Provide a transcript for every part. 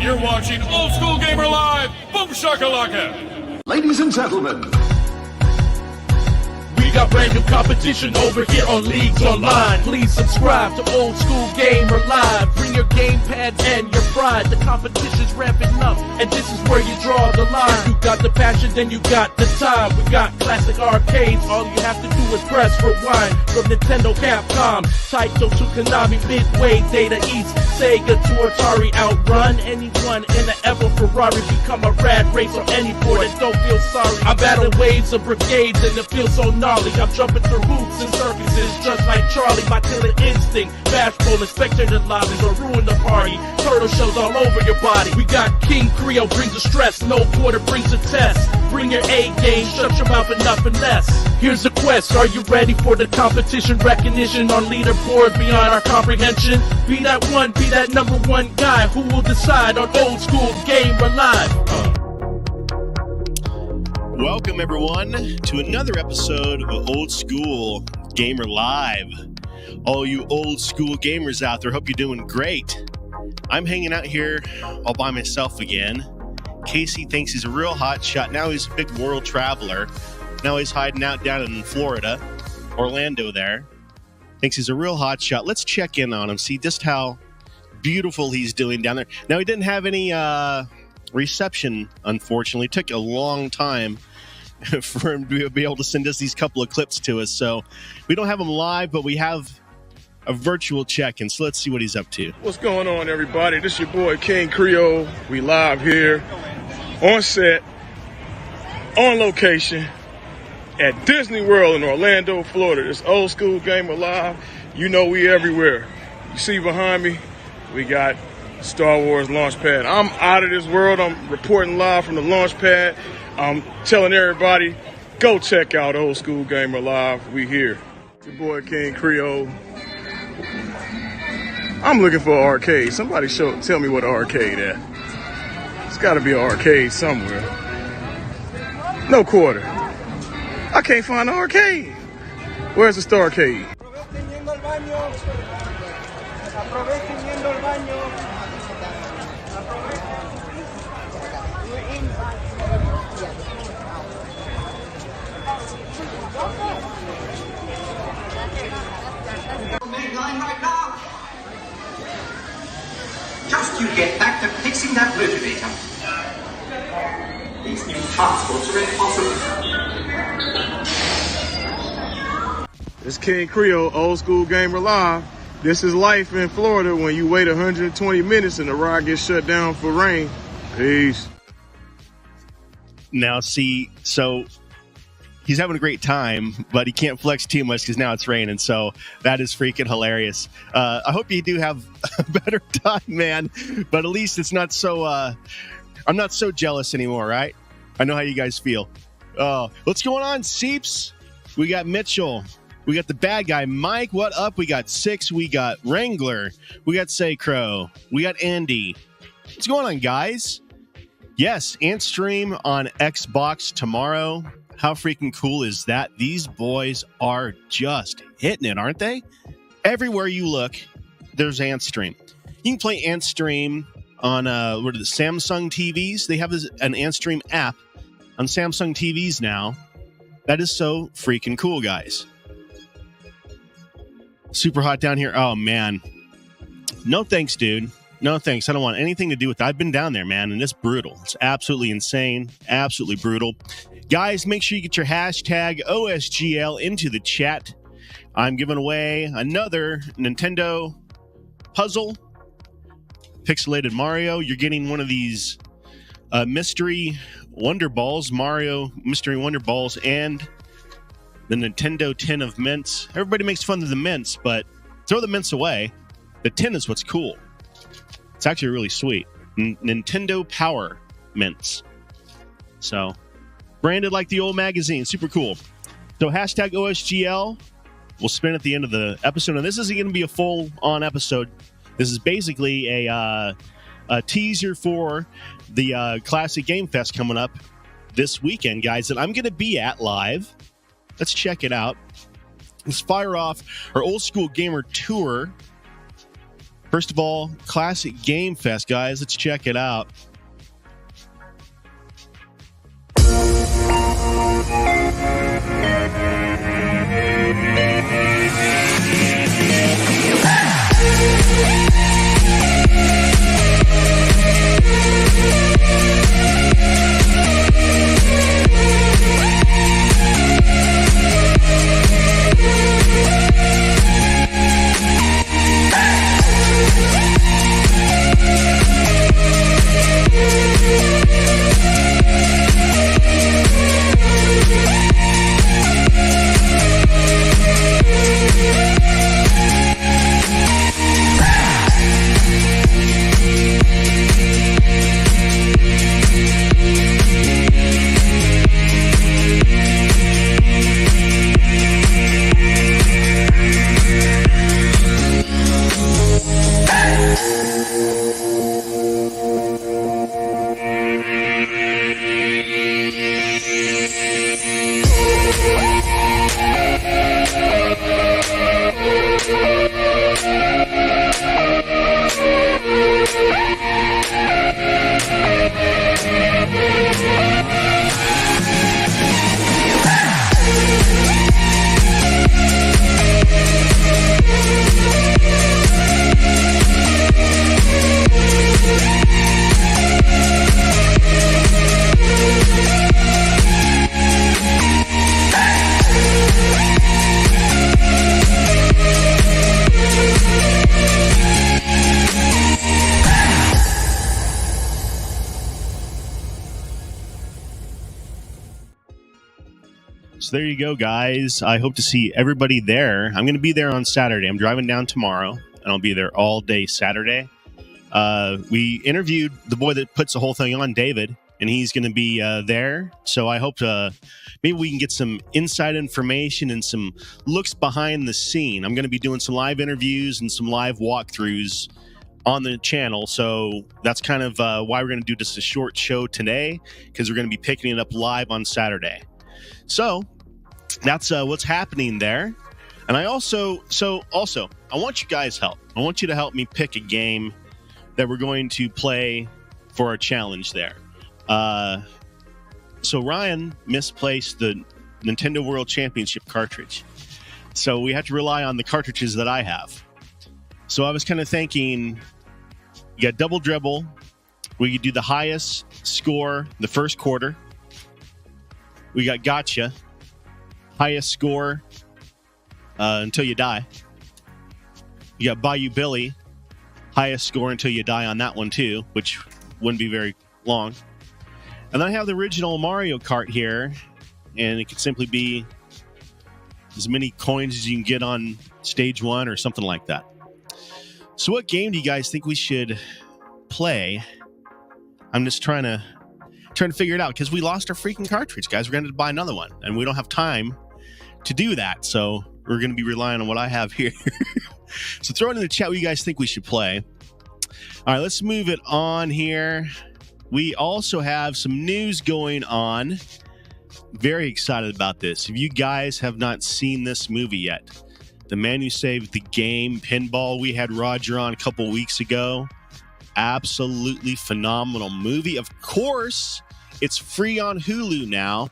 You're watching Old School Gamer Live. Boom shakalaka. Ladies and gentlemen, we got brand new competition over here on Leagues Online. Please subscribe to Old School Gamer Live. Bring your gamepads and your pride. The competition's ramping up, and this is where you draw the line. If you got the passion, then you got the time. We got classic arcades. All you have to do is press rewind. From Nintendo, Capcom, Taito to Konami, Midway, Data East, Sega to Atari. Outrun anyone in an ever Ferrari. Become a rad race on any board and don't feel sorry. I battle waves of brigades and it feels so gnarly. I'm jumping through hoops and circuses just like Charlie. My killer instinct, bashful and spectator lobbies or ruin the party. Turtle shells all over your body. We got King Creole brings the stress, no quarter brings the test. Bring your A game, shut your mouth and nothing less. Here's the quest, are you ready for the competition? Recognition on leaderboard beyond our comprehension. Be that one, be that number one guy who will decide on Old School Gamer Live. Welcome, everyone, to another episode of Old School Gamer Live. All you old school gamers out there, hope you're doing great. I'm hanging out here all by myself again. Casey thinks he's a real hot shot. Now he's a big world traveler. Now he's hiding out down in Florida, Orlando there. Thinks he's a real hot shot. Let's check in on him, see just how beautiful he's doing down there. Now, he didn't have any reception, unfortunately. It took a long time for him to be able to send us these couple of clips to us. So we don't have him live, but we have a virtual check-in. So let's see what he's up to. What's going on, everybody? This is your boy, King Creole. We live here on set, on location, at Disney World in Orlando, Florida. This Old School Gamer Live. You know we everywhere. You see behind me, we got Star Wars launch pad. I'm out of this world. I'm reporting live from the launch pad. I'm telling everybody, go check out Old School Gamer Live. We here. It's your boy, King Creole. I'm looking for an arcade. Somebody tell me what an arcade at. It's got to be an arcade somewhere. No quarter. I can't find an arcade. Where's the Starcade? Right now. Just you get back to fixing that motivator. These new transports are impossible. This King Creole, Old School Gamer Live. This is life in Florida when you wait 120 minutes and the ride gets shut down for rain. Peace. Now, see, so he's having a great time, but he can't flex too much because now it's raining. So that is freaking hilarious. I hope you do have a better time, man. But at least it's not so, I'm not so jealous anymore, right? I know how you guys feel. What's going on, Seeps? We got Mitchell. We got the bad guy, Mike. What up? We got Six. We got Wrangler. We got Saycrow. We got Andy. What's going on, guys? Yes, Ant Stream on Xbox tomorrow. How freaking cool is that? These boys are just hitting it, aren't they? Everywhere you look, there's Ant Stream. You can play Ant Stream on what are the Samsung TVs? They have an Ant Stream app on Samsung TVs now. That is so freaking cool, guys. Super hot down here. Oh, man. No thanks, dude. No thanks. I don't want anything to do with that. I've been down there, man, and it's brutal. It's absolutely insane. Absolutely brutal. Guys, make sure you get your hashtag OSGL into the chat. I'm giving away another Nintendo puzzle. Pixelated Mario. You're getting one of these Mystery Wonder Balls. Mario Mystery Wonder Balls and the Nintendo tin of mints. Everybody makes fun of the mints, but throw the mints away. The tin is what's cool. It's actually really sweet. Nintendo Power mints. So, branded like the old magazine. Super cool. So, hashtag OSGL. We'll spin at the end of the episode. And this isn't going to be a full-on episode. This is basically a teaser for the Classic Game Fest coming up this weekend, guys, that I'm going to be at live. Let's check it out. Let's fire off our Old School Gamer Tour. First of all, Classic Game Fest, guys. Let's check it out. So there you go, guys. I hope to see everybody there. I'm going to be there on Saturday. I'm driving down tomorrow, and I'll be there all day Saturday. We interviewed the boy that puts the whole thing on, David, and he's going to be there. So I hope maybe we can get some inside information and some looks behind the scene. I'm going to be doing some live interviews and some live walkthroughs on the channel. So that's kind of why we're going to do just a short show today, because we're going to be picking it up live on Saturday. So that's what's happening there. And I also I want you guys' help. I want you to help me pick a game that we're going to play for our challenge there. So Ryan misplaced the Nintendo World Championship cartridge. So we have to rely on the cartridges that I have. So I was kind of thinking, you got Double Dribble. We could do the highest score the first quarter. We got Gotcha. Highest score until you die. You got Bayou Billy, highest score until you die on that one too, which wouldn't be very long. And then I have the original Mario Kart here, and it could simply be as many coins as you can get on stage 1 or something like that. So what game do you guys think we should play? I'm just trying to figure it out because we lost our freaking cartridge, guys. We're going to buy another one, and we don't have time to do that. So we're going to be relying on what I have here. So throw it in the chat what you guys think we should play. All right, let's move it on here. We also have some news going on. Very excited about this. If you guys have not seen this movie yet, The Man Who Saved the Game, Pinball, we had Roger on a couple weeks ago. Absolutely phenomenal movie. Of course, it's free on Hulu now.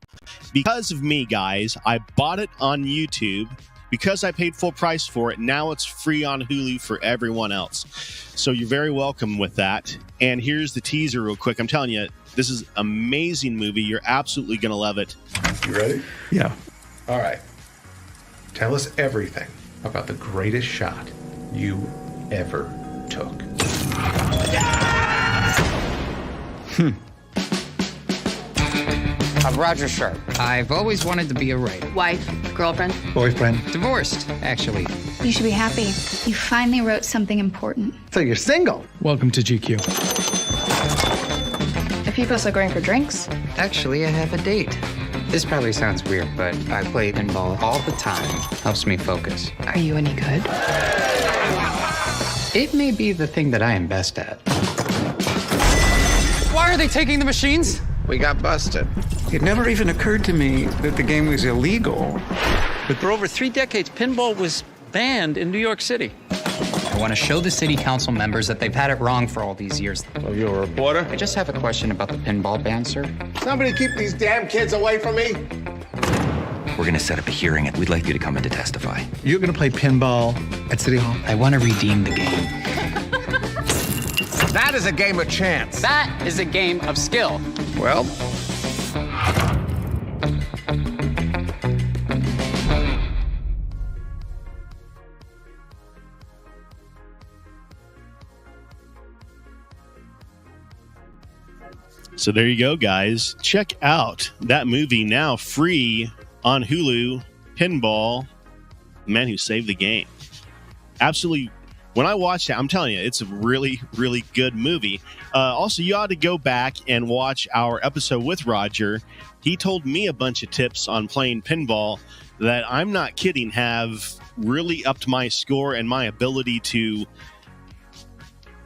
Because of me, guys, I bought it on YouTube. Because I paid full price for it, now it's free on Hulu for everyone else. So you're very welcome with that. And here's the teaser real quick. I'm telling you, this is an amazing movie. You're absolutely going to love it. You ready? Yeah. All right. Tell us everything about the greatest shot you ever took. I'm Roger Sharp. I've always wanted to be a writer. Wife, girlfriend, Boyfriend. Divorced, actually. You should be happy. You finally wrote something important. So you're single. Welcome to GQ. Are people still going for drinks? Actually, I have a date. This probably sounds weird, but I play pinball all the time. Helps me focus. Are you any good? It may be the thing that I am best at. Why are they taking the machines? We got busted. It never even occurred to me that the game was illegal. But for over 3 decades, pinball was banned in New York City. I want to show the city council members that they've had it wrong for all these years. Oh, you're a reporter? I just have a question about the pinball ban, sir. Somebody keep these damn kids away from me. We're going to set up a hearing, and we'd like you to come in to testify. You're going to play pinball at City Hall? I want to redeem the game. That is a game of chance. That is a game of skill. Well, So there you go, guys. Check out that movie now free on Hulu, Pinball, The Man Who Saved the Game. Absolutely. When I watched it, I'm telling you, it's a really, really good movie. Also, you ought to go back and watch our episode with Roger. He told me a bunch of tips on playing pinball that, I'm not kidding, have really upped my score and my ability to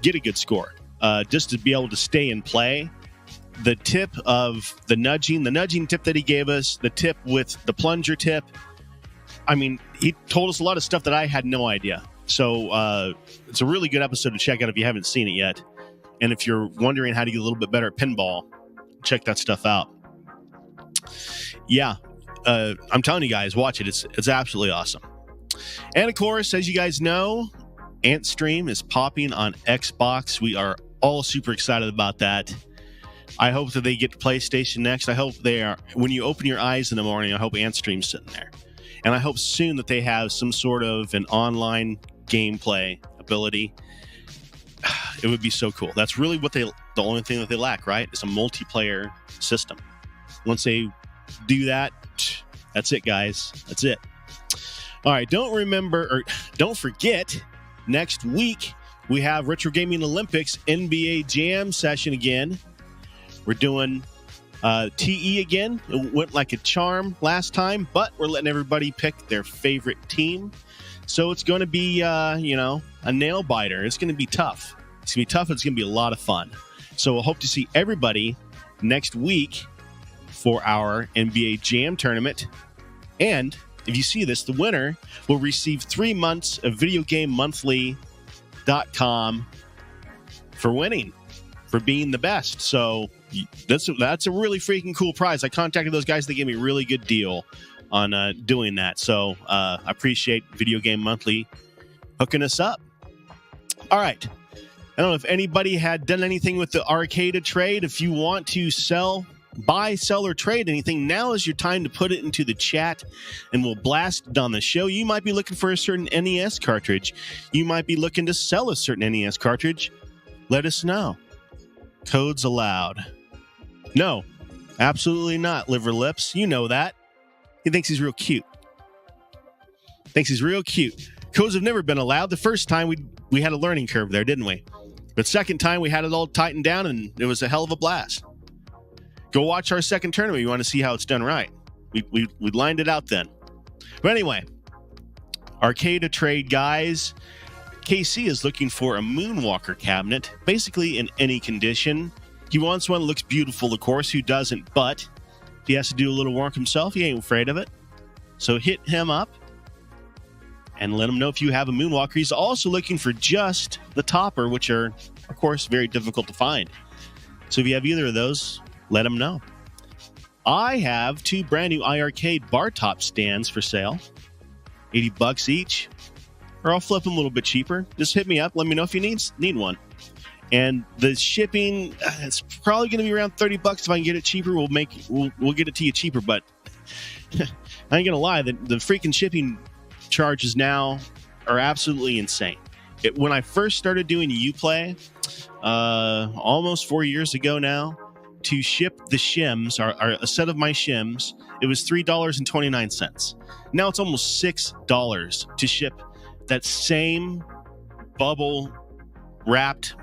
get a good score. Just to be able to stay and play. The tip of the nudging tip that he gave us, the tip with the plunger tip. I mean, he told us a lot of stuff that I had no idea. So it's a really good episode to check out if you haven't seen it yet. And if you're wondering how to get a little bit better at pinball, check that stuff out. Yeah, I'm telling you guys, watch it. It's absolutely awesome. And of course, as you guys know, Antstream is popping on Xbox. We are all super excited about that. I hope that they get to PlayStation next. I hope they are. When you open your eyes in the morning, I hope Antstream's sitting there. And I hope soon that they have some sort of an online gameplay ability. It would be so cool. That's really what the only thing that they lack, right? It's a multiplayer system. Once they do that, that's it, guys. That's it. All right, don't forget, next week we have Retro Gaming Olympics NBA Jam session again. We're doing TE again. It went like a charm last time, but we're letting everybody pick their favorite team. So it's going to be, a nail biter. It's going to be tough. It's going to be tough. It's going to be a lot of fun. So we'll hope to see everybody next week for our NBA Jam tournament. And if you see this, the winner will receive 3 months of VideoGameMonthly.com for winning, for being the best. So that's a really freaking cool prize. I contacted those guys. They gave me a really good deal on doing that. So I appreciate Video Game Monthly hooking us up. All right. I don't know if anybody had done anything with the Arcade Trade. If you want to sell buy, sell, or trade anything, now is your time to put it into the chat and we'll blast it on the show. You might be looking for a certain NES cartridge. You might be looking to sell a certain NES cartridge. Let us know. Codes allowed. No, absolutely not, Liver Lips. You know that. He thinks he's real cute. Codes have never been allowed. The first time we had a learning curve there, didn't we? But second time we had it all tightened down and it was a hell of a blast. Go watch our second tournament. You want to see how it's done right. We lined it out then. But anyway, Arcade to Trade guys. KC is looking for a Moonwalker cabinet, basically in any condition. He wants one that looks beautiful, of course. Who doesn't? But if he has to do a little work himself, he ain't afraid of it. So hit him up and let him know if you have a Moonwalker. He's also looking for just the topper, which are, of course, very difficult to find. So if you have either of those, let him know. I have 2 brand new iArcade bar top stands for sale. $80 each. Or I'll flip them a little bit cheaper. Just hit me up. Let me know if you need one. And the shipping, it's probably going to be around $30 if I can get it cheaper. We'll get it to you cheaper. But I ain't gonna lie, the freaking shipping charges now are absolutely insane. When I first started doing Uplay, almost 4 years ago now, to ship the shims, or a set of my shims, it was $3.29. Now it's almost $6 to ship that same bubble wrapped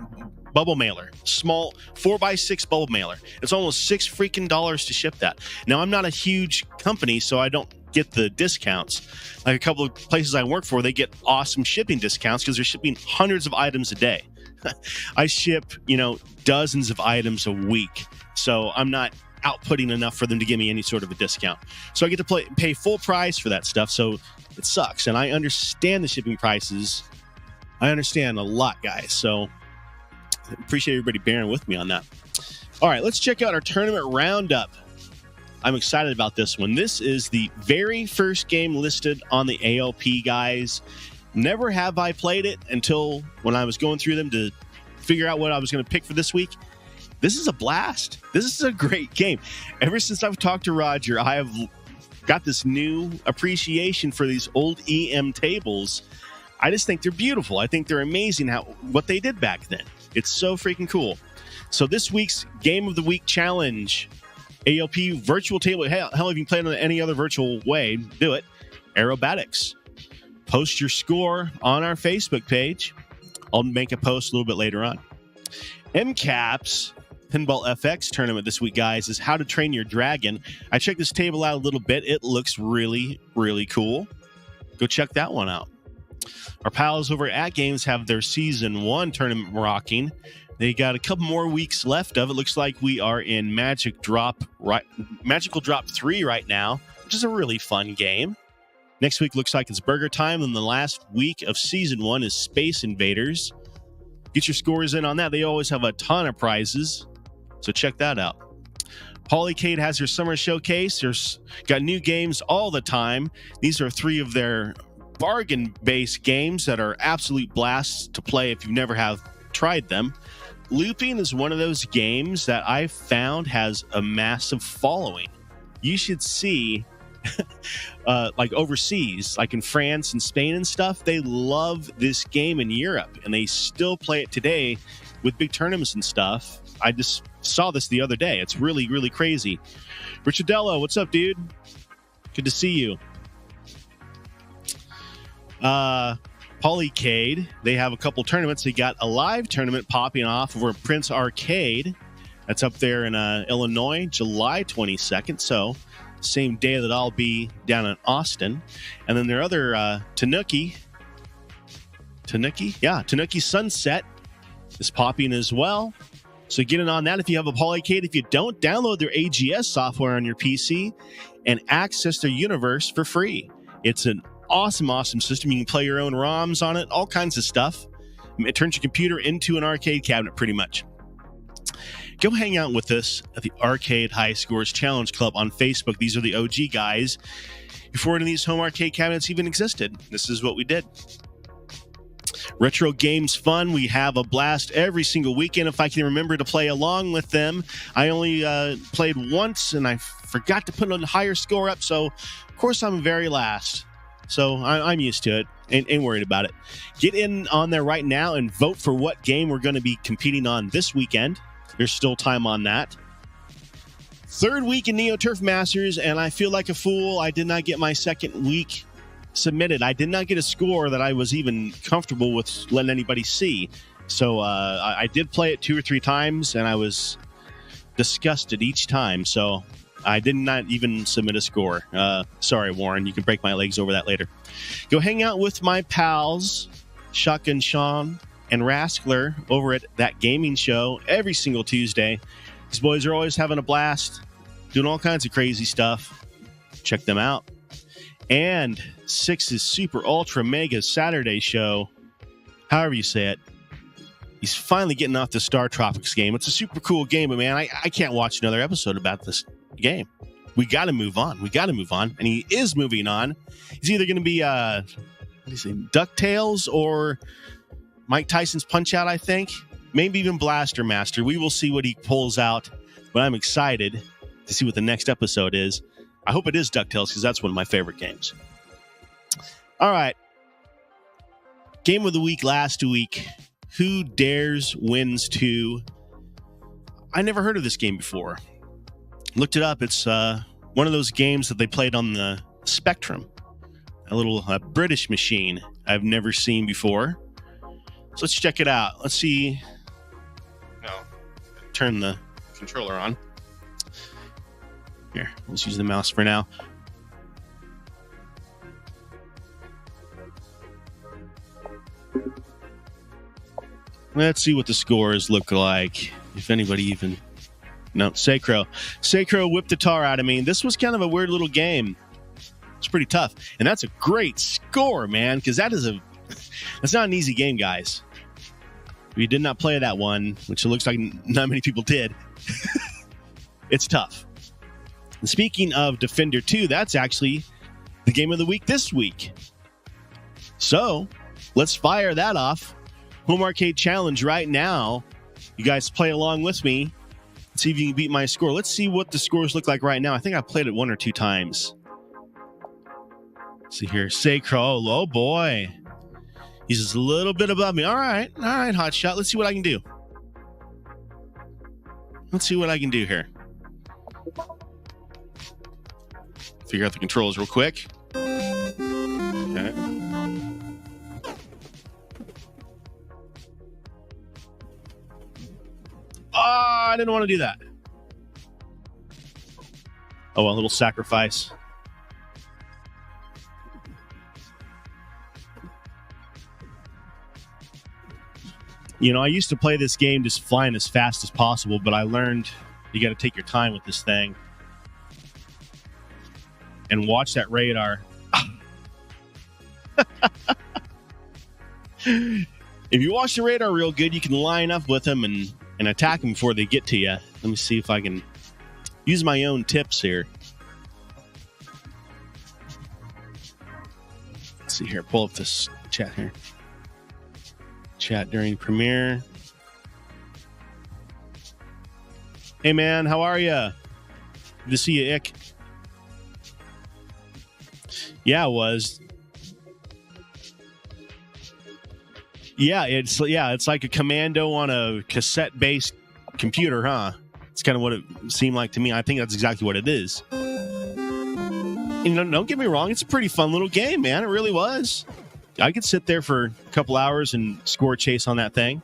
bubble mailer, small 4x6 bubble mailer. It's almost $6 freaking to ship that. Now I'm not a huge company, so I don't get the discounts. Like a couple of places I work for, they get awesome shipping discounts because they're shipping hundreds of items a day. I ship, dozens of items a week, so I'm not outputting enough for them to give me any sort of a discount. So I get to pay full price for that stuff, so it sucks. And I understand the shipping prices. I understand a lot, guys. So I appreciate everybody bearing with me on that. All right, let's check out our tournament roundup. I'm excited about this one. This is the very first game listed on the ALP, guys. Never have I played it until when I was going through them to figure out what I was going to pick for this week. This is a blast. This is a great game. Ever since I've talked to Roger, I have got this new appreciation for these old EM tables. I just think they're beautiful. I think they're amazing what they did back then. It's so freaking cool. So this week's Game of the Week challenge, ALP virtual table. Hell, if you play it in any other virtual way, do it. Aerobatics. Post your score on our Facebook page. I'll make a post a little bit later on. MCAP's Pinball FX tournament this week, guys, is How to Train Your Dragon. I checked this table out a little bit. It looks really, really cool. Go check that one out. Our pals over at Games have their Season 1 tournament rocking. They got a couple more weeks left of it. Looks like we are in Magical Drop 3 right now, which is a really fun game. Next week looks like it's Burger Time, and the last week of Season 1 is Space Invaders. Get your scores in on that. They always have a ton of prizes, so check that out. Polycade has their summer showcase. There's got new games all the time. These are 3 of their bargain-based games that are absolute blasts to play if you never have tried them. Looping is one of those games that I found has a massive following. You should see like overseas, like in France and Spain and stuff, they love this game in Europe, and they still play it today with big tournaments and stuff. I just saw this the other day. It's really, really crazy. Richadello, what's up, dude? Good to see you. Polycade, they have a couple tournaments. They got a live tournament popping off over Prince Arcade. That's up there in Illinois, July 22nd. So same day that I'll be down in Austin. And then their other Tanuki Sunset is popping as well. So get in on that if you have a Polycade. If you don't, download their AGS software on your PC and access their universe for free. It's an awesome system. You can play your own ROMs on it, all kinds of stuff. It turns your computer into an arcade cabinet pretty much. Go hang out with us at the Arcade High Scores Challenge Club on Facebook. These are the OG guys. Before any of these home arcade cabinets even existed, this is what we did. Retro Games Fun. We have a blast every single weekend if I can remember to play along with them. I only played once, and I forgot to put a higher score up, so of course I'm very last. So I'm used to it. Ain't worried about it. Get in on there right now and vote for what game we're going to be competing on this weekend. There's still time on that. Third week in Neo Turf Masters, and I feel like a fool. I did not get my second week submitted. I did not get a score that I was even comfortable with letting anybody see. So I did play it 2 or 3 times, and I was disgusted each time. So I did not even submit a score. Sorry, Warren. You can break my legs over that later. Go hang out with my pals, Shotgun Sean and Raskler, over at That Gaming Show every single Tuesday. These boys are always having a blast, doing all kinds of crazy stuff. Check them out. And Six's Super Ultra Mega Saturday show, however you say it. He's finally getting off the Star Tropics game. It's a super cool game, but man, I can't watch another episode about this game. We got to move on. And he is moving on. He's either going to be DuckTales or Mike Tyson's Punch-Out, I think. Maybe even Blaster Master. We will see what he pulls out, but I'm excited to see what the next episode is. I hope it is DuckTales, because that's one of my favorite games. All right. Game of the week last week. Who Dares Wins 2. I never heard of this game before. Looked it up. It's one of those games that they played on the Spectrum. A little British machine I've never seen before. So let's check it out. Let's see. No, turn the controller on. Here, let's use the mouse for now. Let's see what the scores look like. If anybody even... No, Sacro. Sacro whipped the tar out of me. This was kind of a weird little game. It's pretty tough. And that's a great score, man, because that's not an easy game, guys. If you did not play that one, which it looks like not many people did, it's tough. And speaking of Defender 2, that's actually the game of the week this week. So, let's fire that off. Home Arcade Challenge right now. You guys play along with me. Let's see if you can beat my score. Let's see what the scores look like right now. I think I played it 1 or 2 times. Let's see here. Sacro. Oh, boy. He's just a little bit above me. All right, hot shot. Let's see what I can do. Let's see what I can do here. Figure out the controls real quick. Okay. Oh, I didn't want to do that. Oh, well, a little sacrifice. You know, I used to play this game just flying as fast as possible, but I learned you got to take your time with this thing and watch that radar. If you watch the radar real good, you can line up with them and attack them before they get to you. Let me see if I can use my own tips here. Let's see here. Pull up this chat here. Chat during Premiere. Hey, man. How are you? Good to see you, Ick. Yeah, it was. Yeah, it's like a Commando on a cassette-based computer, huh? It's kind of what it seemed like to me. I think that's exactly what it is. And, you know, don't get me wrong, it's a pretty fun little game, man. It really was. I could sit there for a couple hours and score a chase on that thing.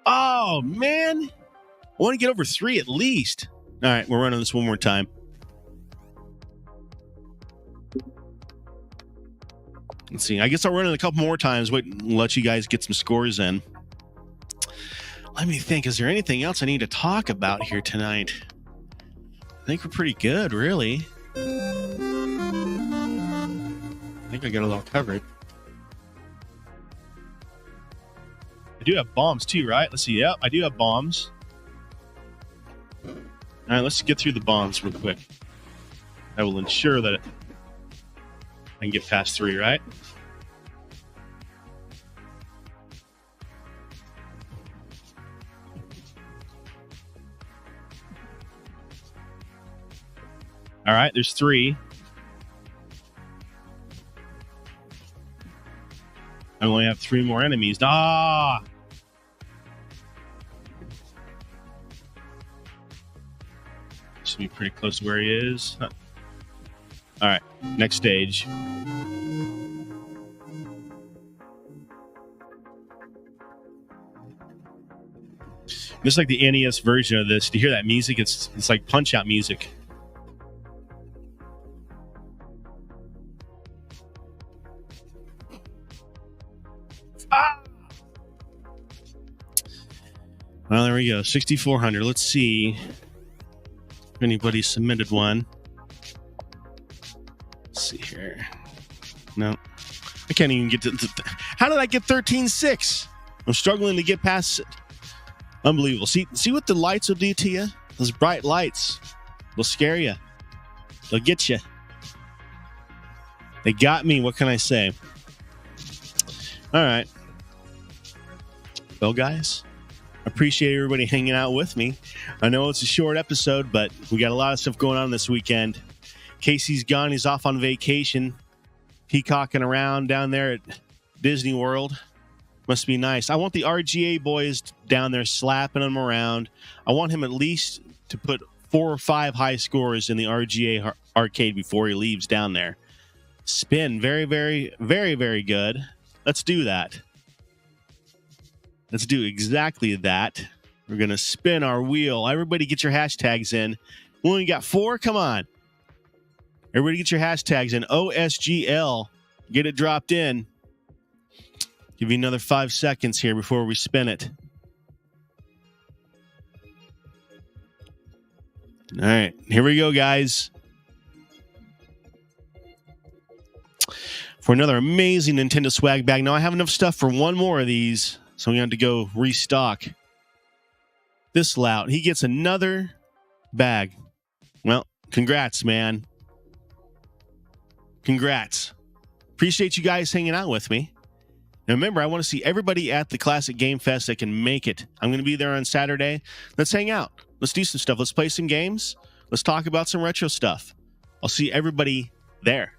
Oh, man. I want to get over 3 at least. All right, we're running this one more time. Let's see. I guess I'll run it a couple more times. Wait and let you guys get some scores in. Let me think. Is there anything else I need to talk about here tonight? I think we're pretty good, really. I think I got it all covered. I do have bombs too, right? Let's see. Yep, I do have bombs. All right, let's get through the bombs real quick. I will ensure that I can get past 3, right? All right, there's 3. I only have 3 more enemies. Ah! Should be pretty close to where he is. Huh. All right, next stage. Just like the NES version of this, to hear that music, it's like Punch-Out music. Well, there we go. 6,400. Let's see if anybody submitted one. Let's see here. No. I can't even get to... How did I get 13.6? I'm struggling to get past it. Unbelievable. See what the lights will do to you? Those bright lights. They'll scare you. They'll get you. They got me. What can I say? All right. Well, guys, appreciate everybody hanging out with me. I know it's a short episode, but we got a lot of stuff going on this weekend. Casey's gone. He's off on vacation, peacocking around down there at Disney World. Must be nice. I want the RGA boys down there slapping him around. I want him at least to put 4 or 5 high scores in the RGA arcade before he leaves down there. Spin. Very, very, very, very good. Let's do that. Let's do exactly that. We're going to spin our wheel. Everybody get your hashtags in. We only got 4. Come on. Everybody get your hashtags in. OSGL. Get it dropped in. Give you another 5 seconds here before we spin it. All right. Here we go, guys. For another amazing Nintendo swag bag. Now, I have enough stuff for one more of these, so we have to go restock. This lout, he gets another bag. Well, congrats, man. Congrats. Appreciate you guys hanging out with me. Now, remember, I want to see everybody at the Classic Game Fest that can make it. I'm going to be there on Saturday. Let's hang out. Let's do some stuff. Let's play some games. Let's talk about some retro stuff. I'll see everybody there.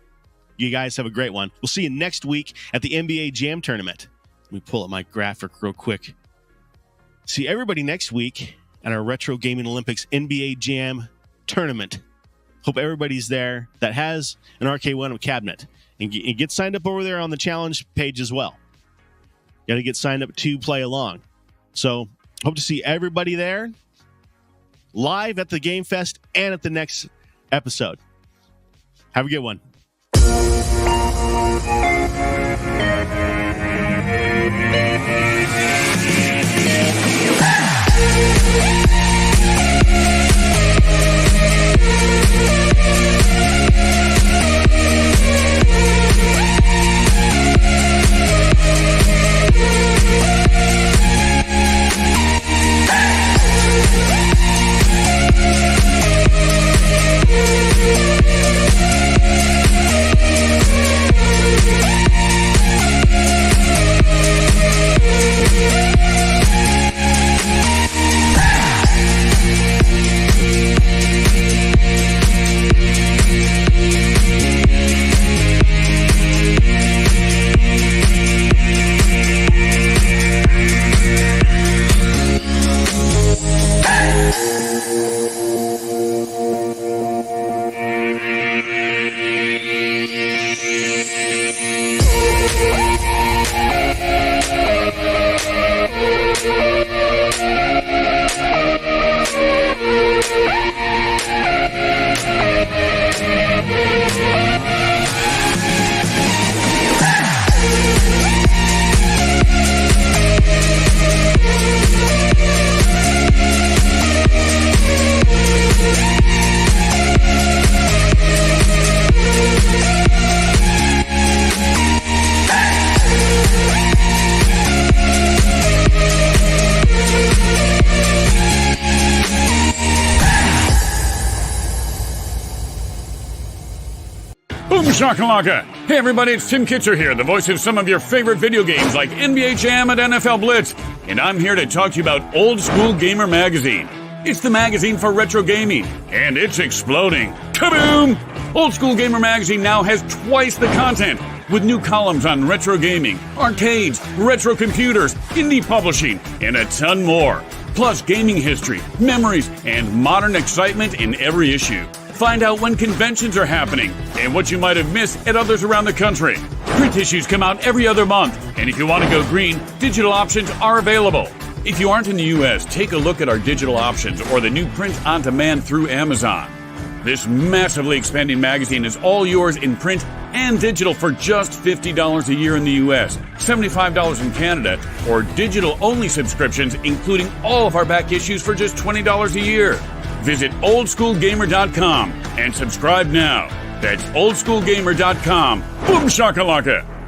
You guys have a great one. We'll see you next week at the NBA Jam Tournament. Let me pull up my graphic real quick. See everybody next week at our Retro Gaming Olympics NBA Jam Tournament. Hope everybody's there that has an RK1 cabinet. And get signed up over there on the challenge page as well. Got to get signed up to play along. So hope to see everybody there live at the Game Fest and at the next episode. Have a good one. Yeah. shakalaka! Hey everybody, it's Tim Kitzer here, the voice of some of your favorite video games like NBA Jam and NFL Blitz, and I'm here to talk to you about Old School Gamer Magazine. It's the magazine for retro gaming, and it's exploding. Kaboom! Old School Gamer Magazine now has twice the content, with new columns on retro gaming, arcades, retro computers, indie publishing, and a ton more. Plus gaming history, memories, and modern excitement in every issue. Find out when conventions are happening and what you might have missed at others around the country. Print issues come out every other month, and if you want to go green, digital options are available. If you aren't in the U.S., take a look at our digital options or the new print on demand through Amazon. This massively expanding magazine is all yours in print and digital for just $50 a year in the U.S., $75 in Canada, or digital-only subscriptions, including all of our back issues for just $20 a year. Visit oldschoolgamer.com and subscribe now. That's oldschoolgamer.com. Boom shakalaka!